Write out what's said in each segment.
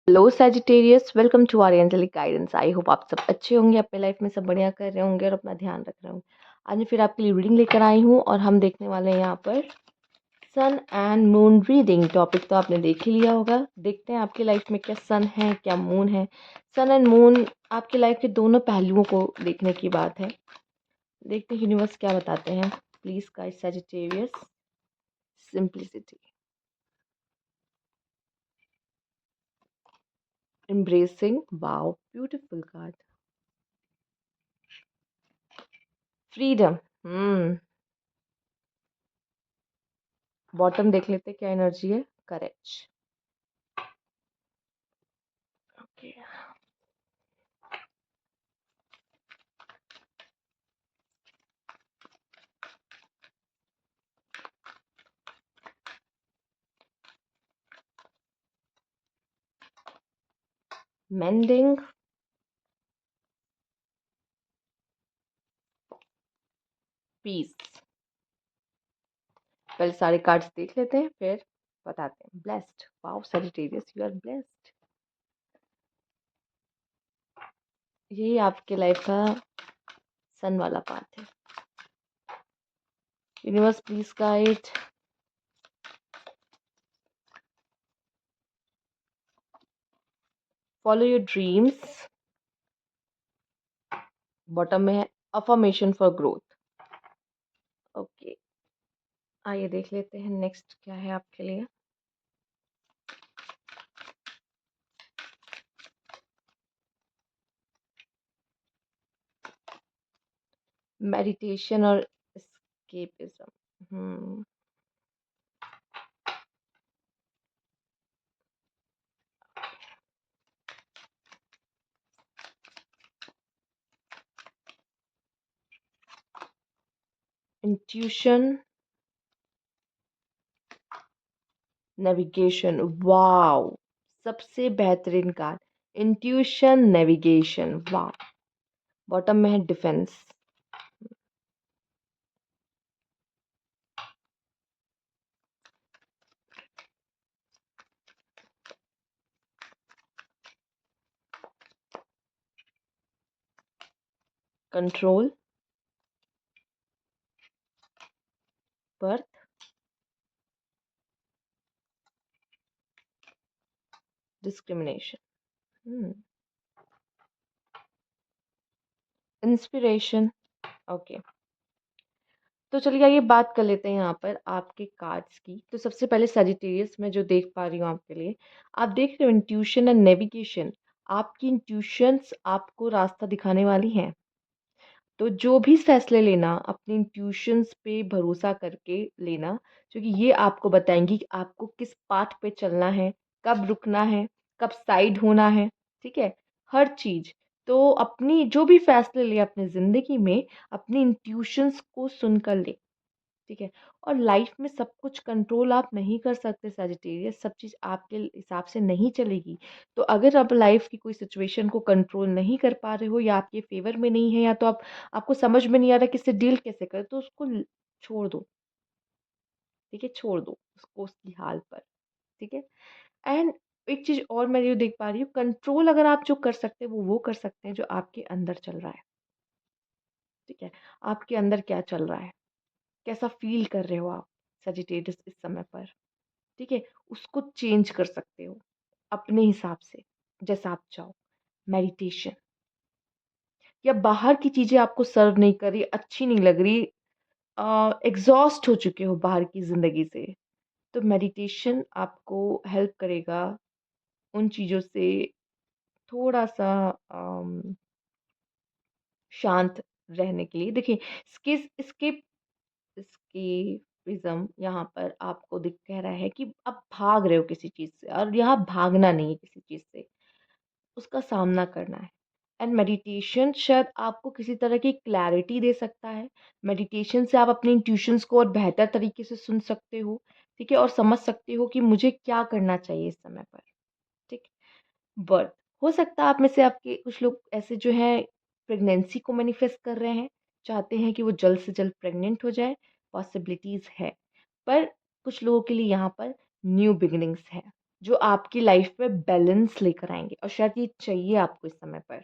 Hello Sagittarius, welcome to our angelic guidance. I hope आप सब अच्छे होंगे, अपने लाइफ में सब बढ़िया कर रहे होंगे और अपना ध्यान रख रहे होंगे। आज मैं फिर आपके लिए रीडिंग लेकर आई हूँ और हम देखने वाले हैं यहाँ पर सन एंड मून रीडिंग। टॉपिक तो आपने देख ही लिया होगा। देखते हैं आपकी लाइफ में क्या सन है क्या मून है। सन एंड मून आपकी लाइफ के दोनों पहलुओं को देखने की बात है। देखते हैं यूनिवर्स क्या बताते हैं। Please guide Sagittarius, simplicity, embracing, wow, beautiful card, freedom, bottom देख लेते क्या एनर्जी है। Courage, okay, mending, peace. पहले सारे कार्ड्स देख लेते हैं फिर बताते हैं। Blessed, wow Sagittarius, you are blessed. यही आपके लाइफ का सन वाला पार्ट है। Universe please guide, follow your dreams. Bottom में है अफर्मेशन फॉर ग्रोथ। ओके, आइए देख लेते हैं नेक्स्ट क्या है आपके लिए। मेडिटेशन और एस्केपिज्म। इंट्यूशन, नेविगेशन, वाओ सबसे बेहतरीन card. Intuition, navigation, wow. Bottom में है defence, control, birth, discrimination, inspiration. Okay, तो चलिए आइए बात कर लेते हैं यहाँ पर आपके कार्ड्स की। तो सबसे पहले सजिटेरियस में जो देख पा रही हूँ आपके लिए, आप देख रहे हो इंट्यूशन एंड नेविगेशन। आपकी इंट्यूशंस आपको रास्ता दिखाने वाली हैं। तो जो भी फैसले लेना अपनी इंट्यूशंस पे भरोसा करके लेना, क्योंकि ये आपको बताएंगी कि आपको किस पाथ पे चलना है, कब रुकना है, कब साइड होना है। ठीक है, हर चीज। तो अपनी जो भी फैसले ले अपनी जिंदगी में, अपनी इंट्यूशंस को सुनकर ले। ठीक है, और लाइफ में सब कुछ कंट्रोल आप नहीं कर सकते सजिटेरियस, सब चीज़ आपके हिसाब से नहीं चलेगी। तो अगर आप लाइफ की कोई सिचुएशन को कंट्रोल नहीं कर पा रहे हो या आपके फेवर में नहीं है, या तो आपको समझ में नहीं आ रहा कि इससे डील कैसे करें, तो उसको छोड़ दो। ठीक है, छोड़ दो उसको उसकी हाल पर। ठीक है, एंड एक चीज और मैं ये देख पा रही हूँ, कंट्रोल अगर आप जो कर सकते हैं वो कर सकते हैं जो आपके अंदर चल रहा है। ठीक है, आपके अंदर क्या चल रहा है, कैसा फील कर रहे हो आप सजिटेरियस इस समय पर। ठीक है, उसको चेंज कर सकते हो अपने हिसाब से, जैसा आप चाहो। मेडिटेशन, या बाहर की चीजें आपको सर्व नहीं कर रही, अच्छी नहीं लग रही, एग्जॉस्ट हो चुके हो बाहर की जिंदगी से, तो मेडिटेशन आपको हेल्प करेगा उन चीजों से थोड़ा सा शांत रहने के लिए। देखिए, स्केप स्केपिज्म यहाँ पर आपको दिख कह रहा है कि आप भाग रहे हो किसी चीज से, और यहाँ भागना नहीं है किसी चीज से, उसका सामना करना है। एंड मेडिटेशन शायद आपको किसी तरह की क्लैरिटी दे सकता है। मेडिटेशन से आप अपने इंट्यूशंस को और बेहतर तरीके से सुन सकते हो। ठीक है, और समझ सकते हो कि मुझे क्या करना चाहिए इस समय पर। ठीक, बर्थ, हो सकता है आप में से आपके कुछ लोग ऐसे जो हैं प्रेगनेंसी को मैनिफेस्ट कर रहे हैं, चाहते हैं कि वो जल्द से जल्द प्रेग्नेंट हो जाए। पॉसिबिलिटीज है, पर कुछ लोगों के लिए यहाँ पर न्यू बिगिनिंग्स है जो आपकी लाइफ में बैलेंस लेकर आएंगे, और शायद ये चाहिए आपको इस समय पर।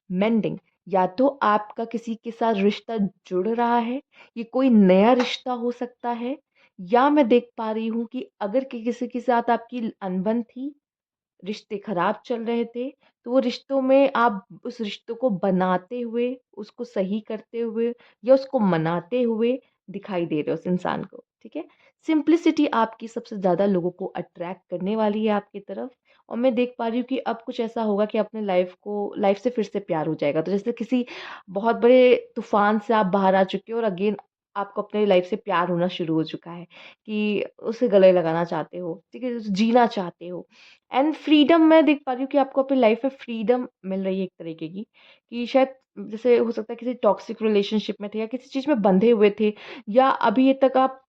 मेंडिंग, या तो आपका किसी के साथ रिश्ता जुड़ रहा है, ये कोई नया रिश्ता हो सकता है, या मैं देख पा रही हूँ कि अगर किसी के साथ आपकी अनबन थी, रिश्ते खराब चल रहे थे, तो वो रिश्तों में आप उस रिश्तों को बनाते हुए, उसको सही करते हुए, या उसको मनाते हुए दिखाई दे रहे हो उस इंसान को, ठीक है? सिंप्लिसिटी आपकी सबसे ज़्यादा लोगों को अट्रैक्ट करने वाली है आपकी तरफ। और मैं देख पा रही हूँ कि अब कुछ ऐसा होगा कि अपने लाइफ से फिर से प्यार हो जाएगा। तो जैसे किसी बहुत बड़े तूफ़ान से आप बाहर आ चुके हो और अगेन आपको अपने लाइफ से प्यार होना शुरू हो चुका है, कि उसे गले लगाना चाहते हो, ठीक है? जीना चाहते हो। एंड फ्रीडम, मैं देख पा रही हूँ कि आपको अपनी लाइफ में फ्रीडम मिल रही है एक तरीके की, कि शायद जैसे हो सकता है किसी टॉक्सिक रिलेशनशिप में थे, या किसी चीज़ में बंधे हुए थे, या अभी ये तक आप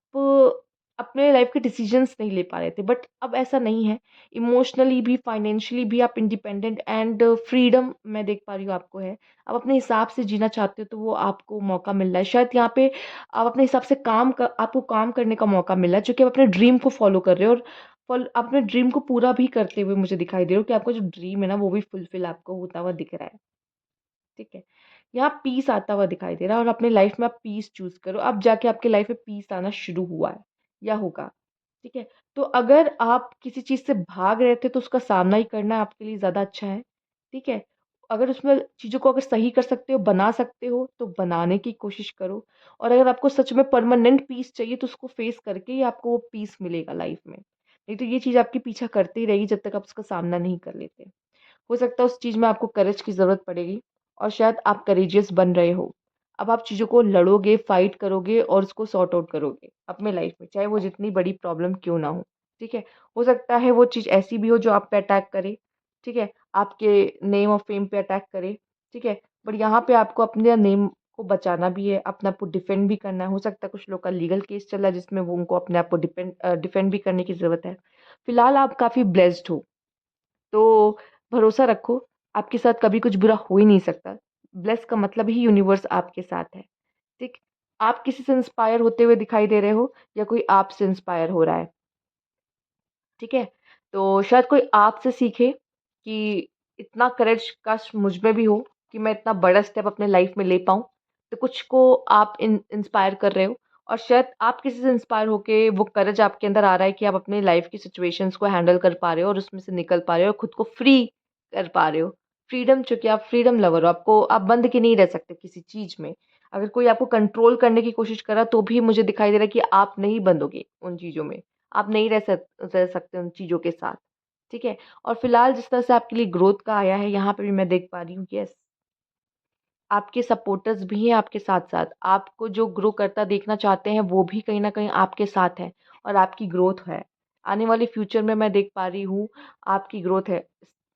अपने लाइफ के डिसीजंस नहीं ले पा रहे थे, बट अब ऐसा नहीं है। इमोशनली भी, फाइनेंशियली भी आप इंडिपेंडेंट एंड फ्रीडम मैं देख पा रही हूँ आपको है। आप अपने हिसाब से जीना चाहते हो, तो वो आपको मौका मिल रहा है। शायद यहाँ पे आप अपने हिसाब से आपको काम करने का मौका मिल रहा है, जो कि आप अपने ड्रीम को फॉलो कर रहे हो, और अपने ड्रीम को पूरा भी करते हुए मुझे दिखाई दे रहे हो, कि आपका जो ड्रीम है ना, वो भी फुलफिल आपको होता हुआ दिख रहा है, ठीक है? यहाँ पीस आता हुआ दिखाई दे रहा है, और अपने लाइफ में आप पीस चूज़ करो, अब जाके आपकी लाइफ में पीस आना शुरू हुआ है या होगा, ठीक है? तो अगर आप किसी चीज़ से भाग रहे थे, तो उसका सामना ही करना आपके लिए ज़्यादा अच्छा है, ठीक है? अगर उसमें चीज़ों को अगर सही कर सकते हो, बना सकते हो, तो बनाने की कोशिश करो, और अगर आपको सच में परमानेंट पीस चाहिए, तो उसको फेस करके ही आपको वो पीस मिलेगा लाइफ में। नहीं तो ये चीज़ आपकी पीछा करती ही रहेगी जब तक आप उसका सामना नहीं कर लेते। हो सकता है उस चीज़ में आपको करेज की ज़रूरत पड़ेगी, और शायद आप करेजियस बन रहे हो। अब आप चीज़ों को लड़ोगे, फाइट करोगे और उसको सॉर्ट आउट करोगे अपने लाइफ में, चाहे वो जितनी बड़ी प्रॉब्लम क्यों ना हो, ठीक है? हो सकता है वो चीज़ ऐसी भी हो जो आप पे अटैक करे, ठीक है? आपके नेम और फेम पे अटैक करे, ठीक है? बट यहाँ पे आपको अपने नेम को बचाना भी है, अपने आप को डिफेंड भी करना है। हो सकता है कुछ लोग का लीगल केस चल रहा है, जिसमें वो उनको अपने आप को डिफेंड भी करने की ज़रूरत है। फिलहाल आप काफ़ी ब्लेस्ड हो। तो भरोसा रखो, आपके साथ कभी कुछ बुरा हो ही नहीं सकता। ब्लेस का मतलब ही यूनिवर्स आपके साथ है, ठीक? आप किसी से इंस्पायर होते हुए दिखाई दे रहे हो, या कोई आपसे इंस्पायर हो रहा है, ठीक है? तो शायद कोई आपसे सीखे कि इतना करेज काश मुझ में भी हो, कि मैं इतना बड़ा स्टेप अपने लाइफ में ले पाऊँ। तो कुछ को आप इंस्पायर कर रहे हो, और शायद आप किसी से इंस्पायर होके वो करेज आपके अंदर आ रहा है, कि आप अपनी लाइफ की सिचुएशंस को हैंडल कर पा रहे हो, और उसमें से निकल पा रहे हो, और खुद को फ्री कर पा रहे हो। फ्रीडम, चूँकि आप फ्रीडम लवर हो, आपको आप बंध के नहीं रह सकते किसी चीज़ में। अगर कोई आपको कंट्रोल करने की कोशिश कर रहा, तो भी मुझे दिखाई दे रहा है कि आप नहीं बंधोगे उन चीज़ों में। आप नहीं रह सकते उन चीज़ों के साथ, ठीक है? और फिलहाल जिस तरह से आपके लिए ग्रोथ का आया है, यहाँ पे भी मैं देख पा रही हूँ कि यस, आपके सपोर्टर्स भी हैं आपके साथ-साथ। आपको जो ग्रो करता देखना चाहते हैं, वो भी कहीं न कहीं आपके साथ हैं, और आपकी ग्रोथ है। आने वाले फ्यूचर में मैं देख पा रही हूँ, आपकी ग्रोथ है।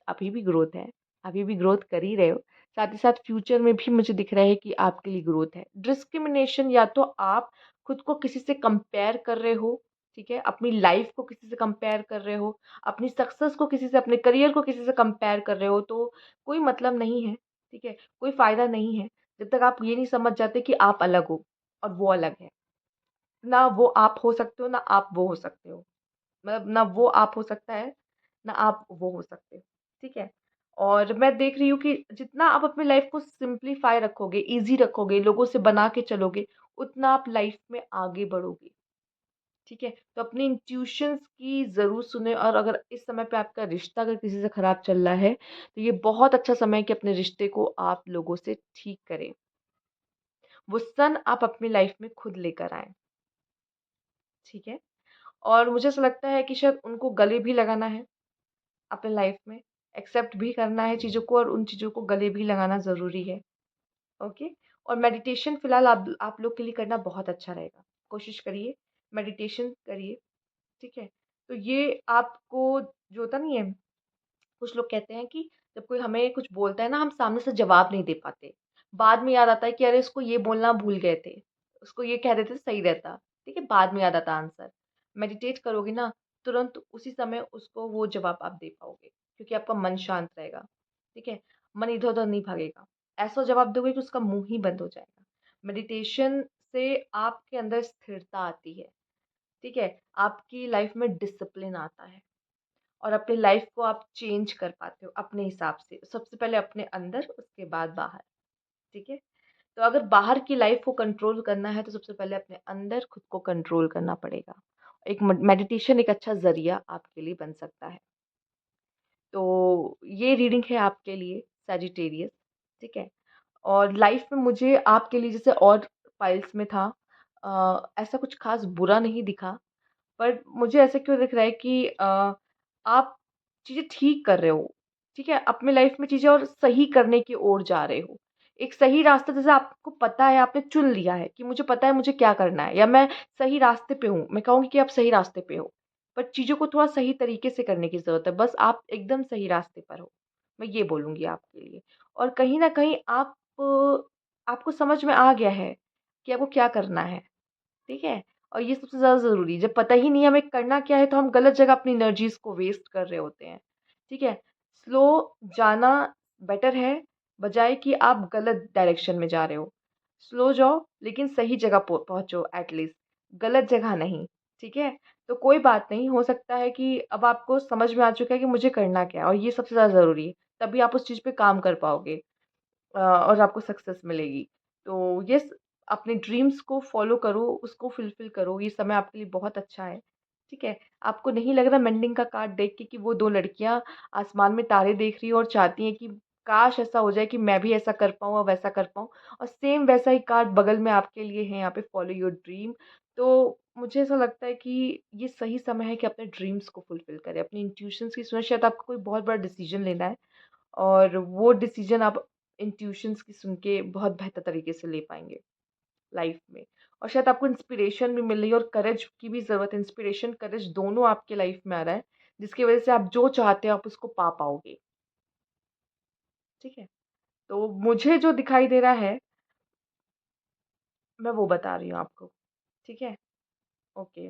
अभी भी ग्रोथ है, अभी भी ग्रोथ कर ही रहे हो। साथ ही साथ फ्यूचर में भी मुझे दिख रहा है कि आपके लिए ग्रोथ है। डिस्क्रिमिनेशन, या तो आप खुद को किसी से कंपेयर कर रहे हो, ठीक है? अपनी लाइफ़ को किसी से कंपेयर कर रहे हो, अपनी सक्सेस को किसी से, अपने करियर को किसी से कंपेयर कर रहे हो, तो कोई मतलब नहीं है, ठीक है? कोई फ़ायदा नहीं है, जब तक आप ये नहीं समझ जाते कि आप अलग हो और वो अलग है। ना वो आप हो सकते हो, ना आप वो हो सकते हो। मतलब ना वो आप हो सकता है, ना आप वो हो सकते हो, ठीक है? और मैं देख रही हूँ कि जितना आप अपनी लाइफ़ को सिम्प्लीफ़ाई रखोगे, ईज़ी रखोगे, लोगों से बना के चलोगे, उतना आप लाइफ़ में आगे बढ़ोगे, ठीक है? तो अपनी इंट्यूशंस की ज़रूर सुनें, और अगर इस समय पे आपका रिश्ता अगर किसी से ख़राब चल रहा है, तो ये बहुत अच्छा समय है कि अपने रिश्ते को आप लोगों से ठीक करें। वो सन आप अपनी लाइफ़ में खुद लेकर आएँ, ठीक है? और मुझे ऐसा लगता है कि शायद उनको गले भी लगाना है अपने लाइफ़ में, एक्सेप्ट भी करना है चीज़ों को, और उन चीज़ों को गले भी लगाना ज़रूरी है, ओके? और मेडिटेशन फ़िलहाल आप लोग के लिए करना बहुत अच्छा रहेगा। कोशिश करिए, मेडिटेशन करिए, ठीक है? तो ये आपको जो होता नहीं है, कुछ लोग कहते हैं कि जब कोई हमें कुछ बोलता है ना, हम सामने से जवाब नहीं दे पाते। बाद में याद आता है कि अरे इसको ये बोलना भूल गए थे। उसको ये कह देते तो सही रहता। ठीक है? बाद में याद आता आंसर। मेडिटेट करोगे ना, तुरंत उसी समय उसको वो जवाब आप दे पाओगे, क्योंकि आपका मन शांत रहेगा। ठीक है? मन इधर-उधर नहीं भागेगा। ऐसा जवाब दोगे कि उसका मुँह ही बंद हो जाएगा। मेडिटेशन से आपके अंदर स्थिरता आती है। ठीक है? आपकी लाइफ में डिसिप्लिन आता है। और अपनी लाइफ को आप चेंज कर पाते हो अपने हिसाब से। सबसे पहले अपने अंदर, उसके बाद बाहर, ठीक है? तो अगर बाहर की लाइफ को कंट्रोल करना है तो सबसे पहले अपने अंदर खुद को कंट्रोल करना पड़ेगा। एक मेडिटेशन एक अच्छा ज़रिया आपके लिए बन सकता है। तो ये रीडिंग है आपके लिए सैजिटेरियस, ठीक है? और लाइफ में मुझे आपके लिए जैसे और पाइल्स में था, ऐसा कुछ ख़ास बुरा नहीं दिखा, पर मुझे ऐसा क्यों दिख रहा है कि आप चीज़ें ठीक कर रहे हो, ठीक है? अपनी लाइफ में चीज़ें और सही करने की ओर जा रहे हो। एक सही रास्ता जैसे आपको पता है, आपने चुन लिया है कि मुझे पता है मुझे क्या करना है, या मैं सही रास्ते पे हूँ। मैं कहूँगी कि आप सही रास्ते पे हो, पर चीज़ों को थोड़ा सही तरीके से करने की ज़रूरत है। बस आप एकदम सही रास्ते पर हो, मैं ये बोलूँगी आपके लिए। और कहीं न कहीं आपको समझ में आ गया है कि आपको क्या करना है। ठीक है? और ये सबसे ज़्यादा ज़रूरी है, जब पता ही नहीं है हमें करना क्या है, तो हम गलत जगह अपनी एनर्जीज़ को वेस्ट कर रहे होते हैं, ठीक है? स्लो जाना बेटर है, बजाए कि आप गलत डायरेक्शन में जा रहे हो। स्लो जाओ, लेकिन सही जगह पहुँचो एट लीस्ट, गलत जगह नहीं, ठीक है? तो कोई बात नहीं, हो सकता है कि अब आपको समझ में आ चुका है कि मुझे करना क्या है, और ये सबसे ज़्यादा ज़रूरी है, तभी आप उस चीज़ पे काम कर पाओगे। और आपको सक्सेस मिलेगी। तो यस, अपने ड्रीम्स को फ़ॉलो करो, उसको फुलफ़िल करो, ये समय आपके लिए बहुत अच्छा है, ठीक है? आपको नहीं लग रहा मेंडिंग का कार्ड देख के कि वो 2 लड़कियाँ आसमान में तारे देख रही हैं और चाहती हैं कि काश ऐसा हो जाए कि मैं भी ऐसा कर पाऊँ और वैसा कर पाऊँ, और सेम वैसा ही कार्ड बगल में आपके लिए है यहाँ पे, फॉलो योर ड्रीम। तो मुझे ऐसा लगता है कि ये सही समय है कि अपने ड्रीम्स को फुलफ़िल करें, अपनी इंट्यूशंस की सुनें। शायद आपको कोई बहुत बड़ा डिसीज़न लेना है, और वो डिसीजन आप इंट्यूशंस की सुन के बहुत बेहतर तरीके से ले पाएँगे लाइफ में। और शायद आपको इंस्पिरेशन भी मिल रही है, और करेज की भी ज़रूरत है। इंस्पिरेशन, करेज दोनों आपके लाइफ में आ रहा है, जिसकी वज़ह से आप जो चाहते हो आप उसको पा पाओगे, ठीक है? तो मुझे जो दिखाई दे रहा है, मैं वो बता रही हूँ आपको, ठीक है? ओके।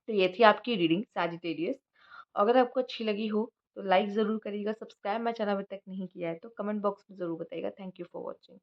तो ये थी आपकी रीडिंग सैजिटेरियस। अगर आपको अच्छी लगी हो तो लाइक ज़रूर करिएगा, सब्सक्राइब मेरा चैनल अभी तक नहीं किया है तो कमेंट बॉक्स में ज़रूर बताइएगा। Thank you for watching.